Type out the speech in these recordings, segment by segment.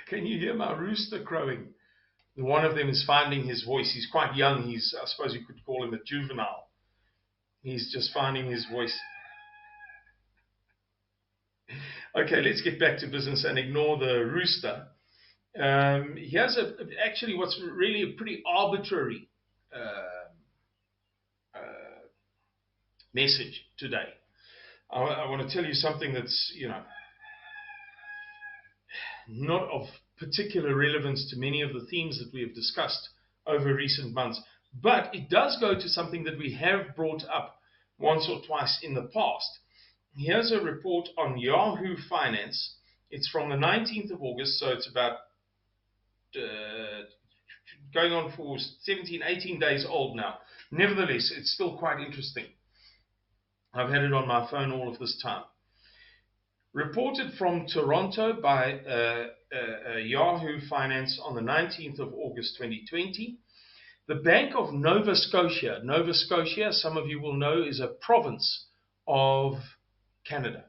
Can you hear my rooster crowing? One of them is finding his voice. He's quite young. I suppose you could call him a juvenile. He's just finding his voice. Okay, let's get back to business and ignore the rooster. Here's actually what's really a pretty arbitrary uh, uh, message today. I want to tell you something that's, not of particular relevance to many of the themes that we have discussed over recent months, but it does go to something that we have brought up once or twice in the past. Here's a report on Yahoo Finance. It's from the 19th of August, so it's about going on for 17, 18 days old now. Nevertheless, it's still quite interesting. I've had it on my phone all of this time. Reported from Toronto by Yahoo Finance on the 19th of August 2020, the Bank of Nova Scotia, some of you will know, is a province of Canada,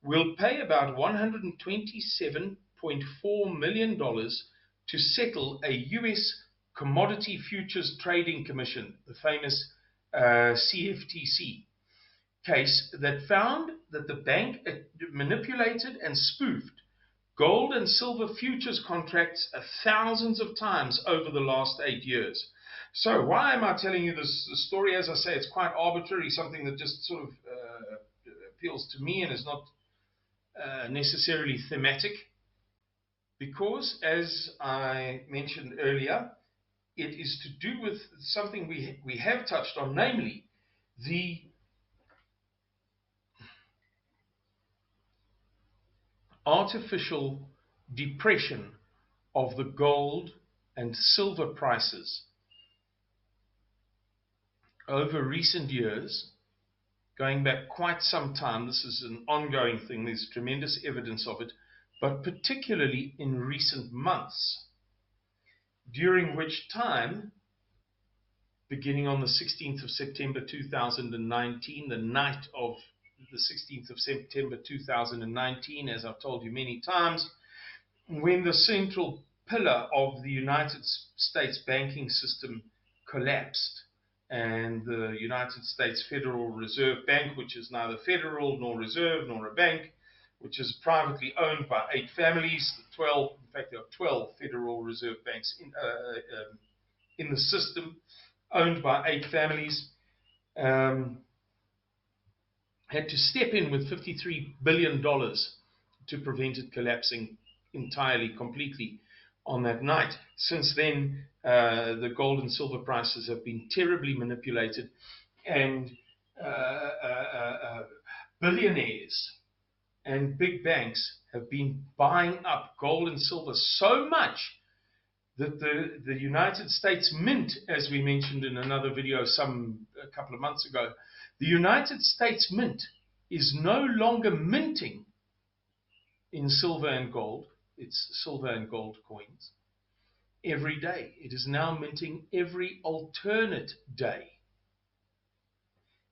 will pay about $127.4 million to settle a US Commodity Futures Trading Commission, the famous CFTC, case that found that the bank manipulated and spoofed gold and silver futures contracts thousands of times over the last 8 years. So why am I telling you this story? As I say, it's quite arbitrary, something that just sort of appeals to me and is not necessarily thematic. Because, as I mentioned earlier, it is to do with something we have touched on, namely the artificial depression of the gold and silver prices over recent years, going back quite some time. This is an ongoing thing. There's tremendous evidence of it, but particularly in recent months, during which time, beginning on the 16th of September 2019, the night of the 16th of September 2019, as I've told you many times, when the central pillar of the United States banking system collapsed, and the United States Federal Reserve Bank, which is neither federal nor reserve nor a bank, which is privately owned by 8 families, 12, in fact, there are 12 Federal Reserve banks in the system, owned by 8 families, had to step in with $53 billion to prevent it collapsing entirely, completely on that night. Since then, the gold and silver prices have been terribly manipulated, and billionaires and big banks have been buying up gold and silver so much that the United States Mint, as we mentioned in another video a couple of months ago, the United States Mint is no longer minting in silver and gold. It's silver and gold coins every day. It is now minting every alternate day.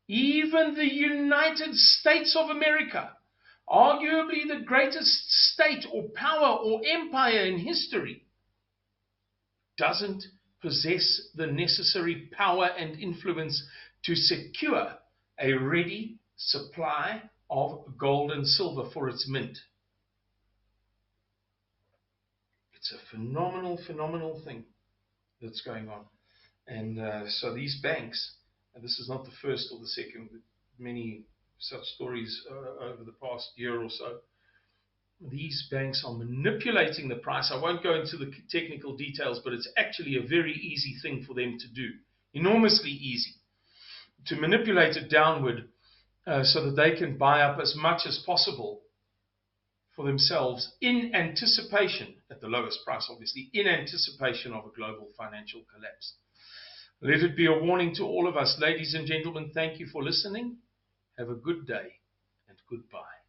Even the United States of America, arguably the greatest state or power or empire in history, doesn't possess the necessary power and influence to secure a ready supply of gold and silver for its mint. It's a phenomenal thing that's going on. And so these banks, and this is not the first or the second, many such stories over the past year or so, these banks are manipulating the price. I won't go into the technical details, but it's actually a very easy thing for them to do, enormously easy, to manipulate it downward so that they can buy up as much as possible for themselves in anticipation, at the lowest price obviously, in anticipation of a global financial collapse. Let it be a warning to all of us. Ladies and gentlemen, thank you for listening. Have a good day and goodbye.